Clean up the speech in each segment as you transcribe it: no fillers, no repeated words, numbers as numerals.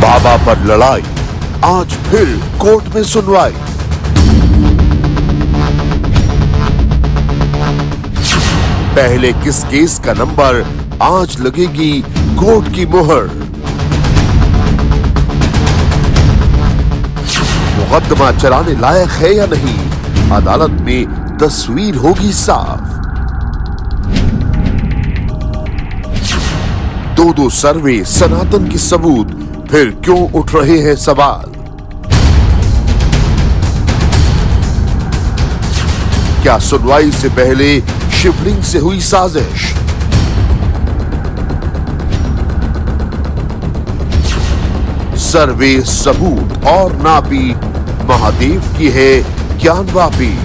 बाबा पर लड़ाई, आज फिर कोर्ट में सुनवाई। पहले किस केस का नंबर, आज लगेगी कोर्ट की मोहर। मुकदमा चलाने लायक है या नहीं, अदालत में तस्वीर होगी साफ। दो सर्वे, सनातन की सबूत, फिर क्यों उठ रहे हैं सवाल। क्या सुनवाई से पहले शिवलिंग से हुई साजिश? सर्वे, सबूत और नापी, महादेव की है ज्ञानवापी।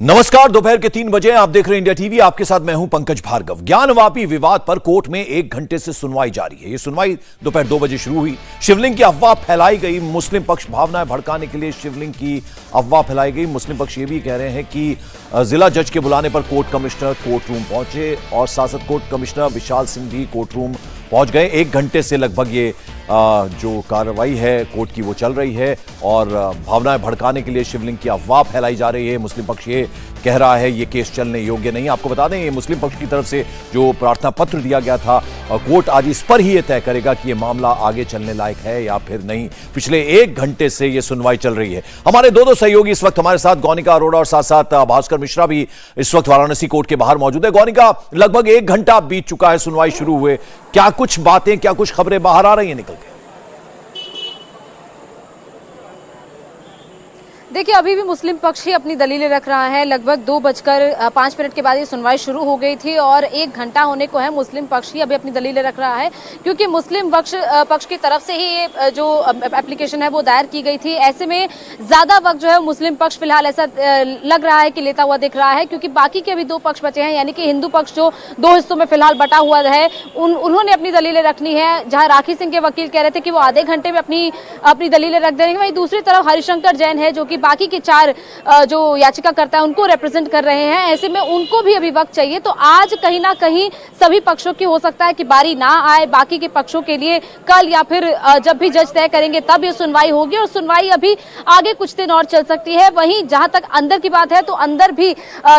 नमस्कार, दोपहर के 3 बजे आप देख रहे हैं इंडिया टीवी। आपके साथ मैं हूं पंकज भार्गव। ज्ञानवापी विवाद पर कोर्ट में 1 घंटे से सुनवाई जारी है। यह सुनवाई दोपहर 2 बजे शुरू हुई। शिवलिंग की अफवाह फैलाई गई। मुस्लिम पक्ष भावनाएं भड़काने के लिए शिवलिंग की अफवाह फैलाई गई। मुस्लिम पक्ष ये भी कह रहे हैं कि जिला जज के बुलाने पर कोर्ट कमिश्नर कोर्ट रूम पहुंचे और शासक कोर्ट कमिश्नर विशाल सिंह भी कोर्ट रूम पहुंच गए। 1 घंटे से लगभग ये जो कार्रवाई है कोर्ट की वो चल रही है और भावनाएं भड़काने के लिए शिवलिंग की अफवाह फैलाई जा रही है। मुस्लिम पक्ष ये कह रहा है ये केस चलने योग्य नहीं। आपको बता दें, ये मुस्लिम पक्ष की तरफ से जो प्रार्थना पत्र दिया गया था, कोर्ट आज इस पर ही ये तय करेगा कि ये मामला आगे चलने लायक है या फिर नहीं। पिछले 1 घंटे से ये सुनवाई चल रही है। हमारे दो सहयोगी इस वक्त हमारे साथ, गौनिका अरोड़ा और साथ साथ भास्कर मिश्रा भी इस वक्त वाराणसी कोर्ट के बाहर मौजूद है। गौनिका, लगभग 1 घंटा बीत चुका है सुनवाई शुरू हुए। क्या कुछ बातें, क्या कुछ खबरें बाहर आ रही हैं निकल के? देखिए, अभी भी मुस्लिम पक्ष ही अपनी दलीलें रख रहा है। लगभग 2:05 के बाद ये सुनवाई शुरू हो गई थी और 1 घंटा होने को है। मुस्लिम पक्ष ही अभी अपनी दलीलें रख रहा है क्योंकि मुस्लिम पक्ष की तरफ से ही ये जो एप्लीकेशन है वो दायर की गई थी। ऐसे में ज्यादा वक्त जो है मुस्लिम पक्ष फिलहाल ऐसा लग रहा है कि लेता हुआ दिख रहा है क्योंकि बाकी के अभी 2 पक्ष बचे हैं, यानी कि हिंदू पक्ष जो 2 हिस्सों में फिलहाल बटा हुआ है, उन्होंने अपनी दलीलें रखनी है। जहां राखी सिंह के वकील कह रहे थे कि वो आधे घंटे में अपनी दलीलें रख देंगे, वहीं दूसरी तरफ हरिशंकर जैन है जो कि बाकी के 4 जो याचिकाकर्ता है उनको रिप्रेजेंट कर रहे हैं। ऐसे में उनको भी अभी वक्त चाहिए। तो आज कहीं ना कहीं सभी पक्षों की हो सकता है कि बारी ना आए। बाकी के पक्षों के लिए कल या फिर जब भी जज तय करेंगे तब ये सुनवाई होगी और सुनवाई अभी आगे कुछ दिन और चल सकती है। वहीं जहां तक अंदर की बात है तो अंदर भी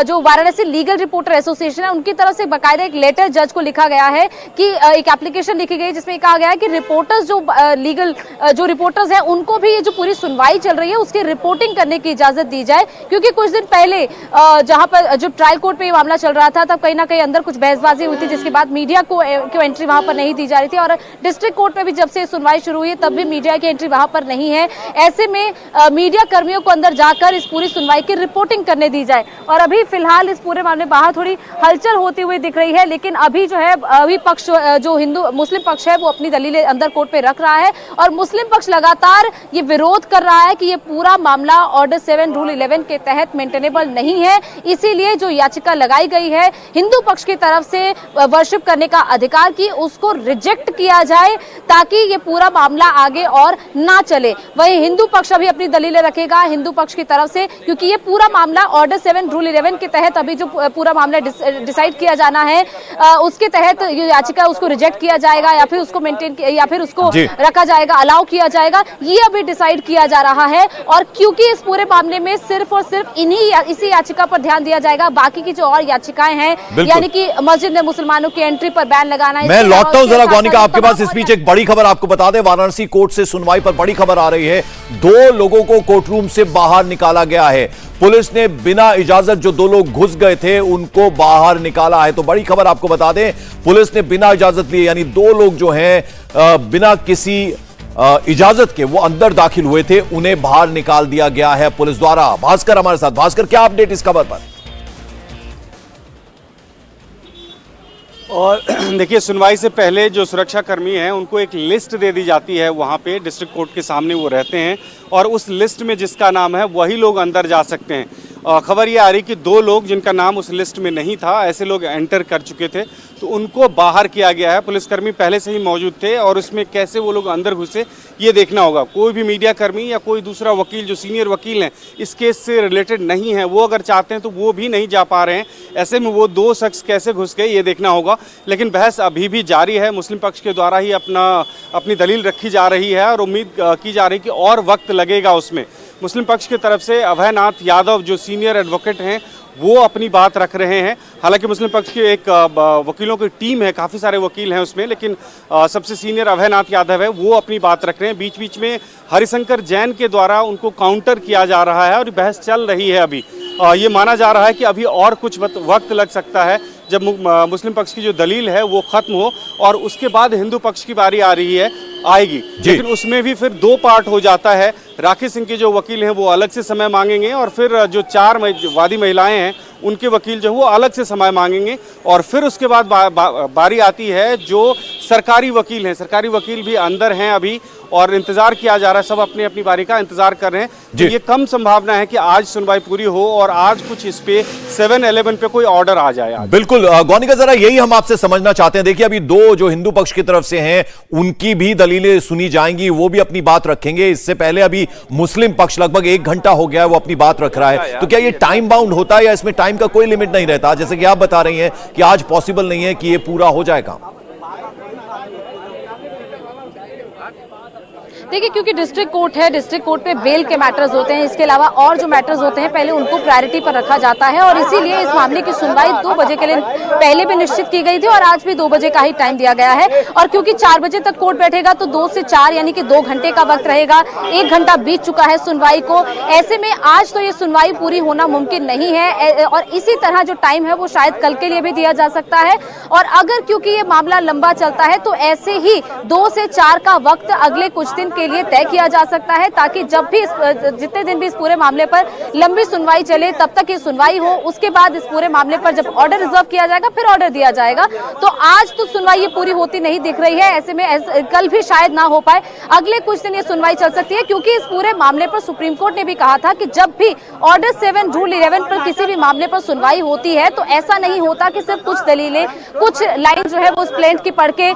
जो वाराणसी लीगल रिपोर्टर एसोसिएशन है उनकी तरफ से बाकायदा एक लेटर जज को लिखा गया है कि एक एप्लीकेशन लिखी गई जिसमें कहा गया है कि रिपोर्टर्स जो लीगल जो रिपोर्टर्स हैं उनको भी ये जो पूरी सुनवाई चल रही है उसकी रिपोर्टिंग करने की इजाजत दी जाए। क्योंकि कुछ दिन पहले जहां पर जो ट्रायल कोर्ट पे ये मामला चल रहा था तब कहीं ना कहीं अंदर कुछ बहसबाजी हुई थी जिसके बाद मीडिया को एंट्री वहां पर नहीं दी जा रही थी और डिस्ट्रिक्ट कोर्ट में भी जब से सुनवाई शुरू हुई है तब भी मीडिया की एंट्री वहां पर नहीं है। ऐसे में मीडिया कर्मियों को अंदर जाकर इस पूरी सुनवाई की रिपोर्टिंग करने दी जाए और अभी फिलहाल इस पूरे मामले में बाहर थोड़ी हलचल होती हुई दिख रही है। लेकिन अभी जो है अभी पक्ष जो हिंदू मुस्लिम पक्ष है वो अपनी दलीलें अंदर कोर्ट पे रख रहा है और मुस्लिम पक्ष लगातार ये विरोध कर रहा है कि ये पूरा मामला ऑर्डर 7 रूल 11 के तहत मेंटेनेबल नहीं है। इसीलिए जो याचिका लगाई गई है हिंदू पक्ष की तरफ से वर्शिप करने का अधिकार की उसको रिजेक्ट किया जाए ताकि ये पूरा मामला आगे और ना चले। वहीं हिंदू पक्ष अभी अपनी दलीलें रखेगा हिंदू पक्ष की तरफ से क्योंकि ये पूरा मामला ऑर्डर 7 रूल 11 के तहत अभी जो पूरा मामला डिसाइड किया जाना है उसके तहत ये याचिका उसको रिजेक्ट किया जाएगा या फिर उसको मेंटेन या फिर उसको रखा जाएगा, अलाउ किया जाएगा, ये अभी डिसाइड किया जा रहा है। और क्योंकि इस पूरे मामले में सिर्फ और सिर्फ इसी याचिका पर ध्यान दिया जाएगा, बाकी की जो और याचिकाएं हैं यानी कि मस्जिद में मुसलमानों की एंट्री पर बैन लगाना। मैं लौटता हूं जरा गौनिका आपके पास। इस बीच एक बड़ी खबर आपको बता दें, वाराणसी कोर्ट से सुनवाई पर बड़ी खबर आ रही है। 2 लोगों को कोर्ट रूम से बाहर निकाला गया है। पुलिस ने बिना इजाजत जो 2 लोग घुस गए थे उनको बाहर निकाला है। तो बड़ी खबर आपको बता दें, पुलिस ने बिना इजाजत लिए यानी 2 लोग जो हैं बिना किसी इजाजत के वो अंदर दाखिल हुए थे, उन्हें बाहर निकाल दिया गया है पुलिस द्वारा। भास्कर हमारे साथ। भास्कर, क्या अपडेट इस खबर पर? और देखिए, सुनवाई से पहले जो सुरक्षा कर्मी हैं उनको एक लिस्ट दे दी जाती है। वहाँ पे डिस्ट्रिक्ट कोर्ट के सामने वो रहते हैं और उस लिस्ट में जिसका नाम है वही लोग अंदर जा सकते हैं। खबर ये आ रही कि 2 लोग जिनका नाम उस लिस्ट में नहीं था, ऐसे लोग एंटर कर चुके थे, तो उनको बाहर किया गया है। पुलिसकर्मी पहले से ही मौजूद थे और उसमें कैसे वो लोग अंदर घुसे ये देखना होगा। कोई भी मीडिया कर्मी या कोई दूसरा वकील जो सीनियर वकील हैं इस केस से रिलेटेड नहीं है, वो अगर चाहते हैं तो वो भी नहीं जा पा रहे हैं। ऐसे में वो 2 शख्स कैसे घुस गए ये देखना होगा। लेकिन बहस अभी भी जारी है, मुस्लिम पक्ष के द्वारा ही अपनी दलील रखी जा रही है और उम्मीद की जा रही है कि और वक्त लगेगा उसमें। मुस्लिम पक्ष की तरफ से अभयनाथ यादव जो सीनियर एडवोकेट हैं वो अपनी बात रख रहे हैं। हालांकि मुस्लिम पक्ष की एक वकीलों की टीम है, काफ़ी सारे वकील हैं उसमें, लेकिन सबसे सीनियर अभयनाथ यादव है, वो अपनी बात रख रहे हैं। बीच बीच में हरिशंकर जैन के द्वारा उनको काउंटर किया जा रहा है और बहस चल रही है। अभी ये माना जा रहा है कि अभी और कुछ वक्त लग सकता है जब मुस्लिम पक्ष की जो दलील है वो खत्म हो और उसके बाद हिंदू पक्ष की बारी आएगी। लेकिन उसमें भी फिर 2 पार्ट हो जाता है। राकेश सिंह के जो वकील हैं वो अलग से समय मांगेंगे और फिर जो 4 वादी महिलाएं हैं उनके वकील जो वो अलग से समय मांगेंगे और फिर उसके बाद बारी आती है जो सरकारी वकील हैं। सरकारी वकील भी अंदर हैं अभी और इंतजार किया जा रहा है, सब अपनी अपनी बारी का इंतजार कर रहे हैं। तो ये कम संभावना है कि आज सुनवाई पूरी हो और आज कुछ इस पे 7-11 पे कोई ऑर्डर आ जाए आज। बिल्कुल गौनिका, जरा यही हम आपसे समझना चाहते हैं। देखिए, अभी 2 जो हिंदू पक्ष की तरफ से हैं उनकी भी दलीलें सुनी जाएंगी, वो भी अपनी बात रखेंगे। इससे पहले अभी मुस्लिम पक्ष लगभग 1 घंटा हो गया है वो अपनी बात रख रहा है। तो क्या ये टाइम बाउंड होता है या इसमें टाइम का कोई लिमिट नहीं रहता, जैसे कि आप बता रही हैं कि आज पॉसिबल नहीं है कि ये पूरा हो जाएगा? देखिए, क्योंकि डिस्ट्रिक्ट कोर्ट है, डिस्ट्रिक्ट कोर्ट पे बेल के मैटर्स होते हैं, इसके अलावा और जो मैटर्स होते हैं पहले उनको प्रायोरिटी पर रखा जाता है और इसीलिए इस मामले की सुनवाई 2 बजे के लिए पहले भी निश्चित की गई थी और आज भी 2 बजे का ही टाइम दिया गया है। और क्योंकि 4 बजे तक कोर्ट बैठेगा तो 2 से 4 यानी कि 2 घंटे का वक्त रहेगा। 1 घंटा बीत चुका है सुनवाई को। ऐसे में आज तो ये सुनवाई पूरी होना मुमकिन नहीं है और इसी तरह जो टाइम है वो शायद कल के लिए भी दिया जा सकता है। और अगर क्योंकि ये मामला लंबा चलता है तो ऐसे ही 2 से 4 का वक्त अगले कुछ दिन के लिए तय किया जा सकता है, ताकि जब भी जितने दिन भी इस पूरे मामले पर लंबी सुनवाई चले तब तक ये सुनवाई हो। उसके बाद इस पूरे मामले पर जब ऑर्डर रिजर्व किया जाएगा फिर ऑर्डर दिया जाएगा। तो आज तो सुनवाई ये पूरी होती नहीं दिख रही है। ऐसे में कल भी शायद ना हो पाए, अगले कुछ दिन ये सुनवाई चल सकती है, क्योंकि इस पूरे मामले पर सुप्रीम कोर्ट ने भी कहा था कि जब भी ऑर्डर 7 रूल 11 पर किसी भी मामले पर सुनवाई होती है तो ऐसा नहीं होता कि सिर्फ कुछ दलीलें, कुछ लाइन जो है वो उस प्लेंट की पढ़ के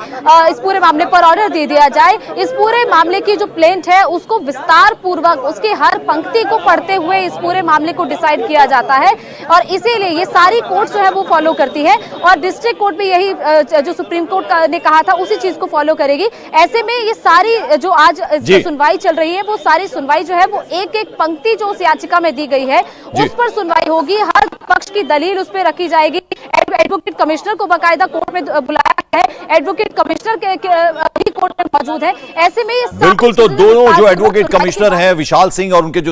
इस पूरे मामले पर ऑर्डर दे दिया जाए। इस पूरे मामले की जो प्लेंट है उसको विस्तार पूर्वक उसकी हर पंक्ति को पढ़ते हुए इस पूरे मामले को डिसाइड किया जाता है और इसीलिए ये सारी कोर्ट जो है वो फॉलो करती है और डिस्ट्रिक्ट कोर्ट भी यही जो सुप्रीम कोर्ट ने कहा था उसी चीज को फॉलो करेगी। ऐसे में ये सारी जो आज सुनवाई चल रही है वो सारी सुनवाई जो है वो एक पंक्ति जो उस याचिका में दी गई है उस पर सुनवाई होगी। हर पक्ष की दलील उस पर रखी जाएगी। एडवोकेट कमिश्नर को बाकायदा कोर्ट में बुलाया है, एडवोकेट कमिश्नर के कोर्ट में मौजूद है। ऐसे में बिल्कुल, तो दोनों जो एडवोकेट कमिश्नर हैं विशाल सिंह और उनके जो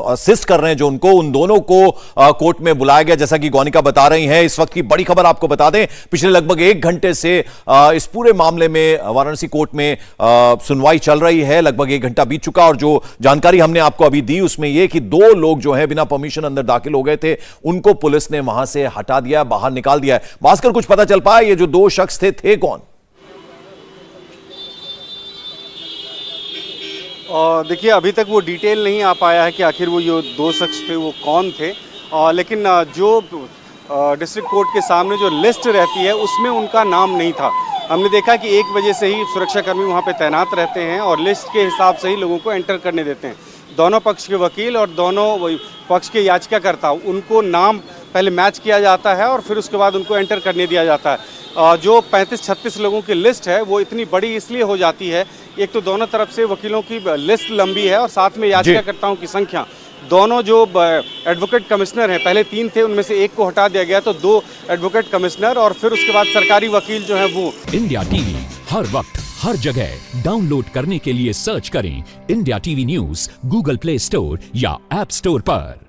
असिस्ट कर रहे हैं जो उन दोनों को कोर्ट में बुलाया गया, जैसा कि गौनिका बता रही हैं। इस वक्त की बड़ी खबर आपको बता दें, पिछले लगभग 1 घंटे से इस पूरे मामले में वाराणसी कोर्ट में सुनवाई चल रही है। लगभग 1 घंटा बीत चुका और जो जानकारी हमने आपको अभी दी उसमें यह कि 2 लोग जो है बिना परमिशन अंदर दाखिल हो गए थे, उनको पुलिस ने वहां से हटा दिया, बाहर निकाल दिया है। भास्कर, कुछ पता चल पाया ये जो 2 शख्स थे कौन? देखिए, अभी तक वो डिटेल नहीं आ पाया है कि आखिर वो जो 2 शख्स थे वो कौन थे। लेकिन जो डिस्ट्रिक्ट कोर्ट के सामने जो लिस्ट रहती है उसमें उनका नाम नहीं था। हमने देखा कि 1 बजे से ही सुरक्षाकर्मी वहाँ पे तैनात रहते हैं और लिस्ट के हिसाब से ही लोगों को एंटर करने देते हैं। दोनों पक्ष के वकील और दोनों पक्ष के याचिकाकर्ता, उनको नाम पहले मैच किया जाता है और फिर उसके बाद उनको एंटर करने दिया जाता है। जो 35-36 लोगों की लिस्ट है वो इतनी बड़ी इसलिए हो जाती है, एक तो दोनों तरफ से वकीलों की लिस्ट लंबी है और साथ में याचिकाकर्ताओं की संख्या। दोनों जो एडवोकेट कमिश्नर हैं, पहले 3 थे, उनमें से 1 को हटा दिया गया, तो 2 एडवोकेट कमिश्नर और फिर उसके बाद सरकारी वकील जो है वो। इंडिया टीवी हर वक्त हर जगह डाउनलोड करने के लिए सर्च करें India TV news Google play store या ऐप स्टोर पर।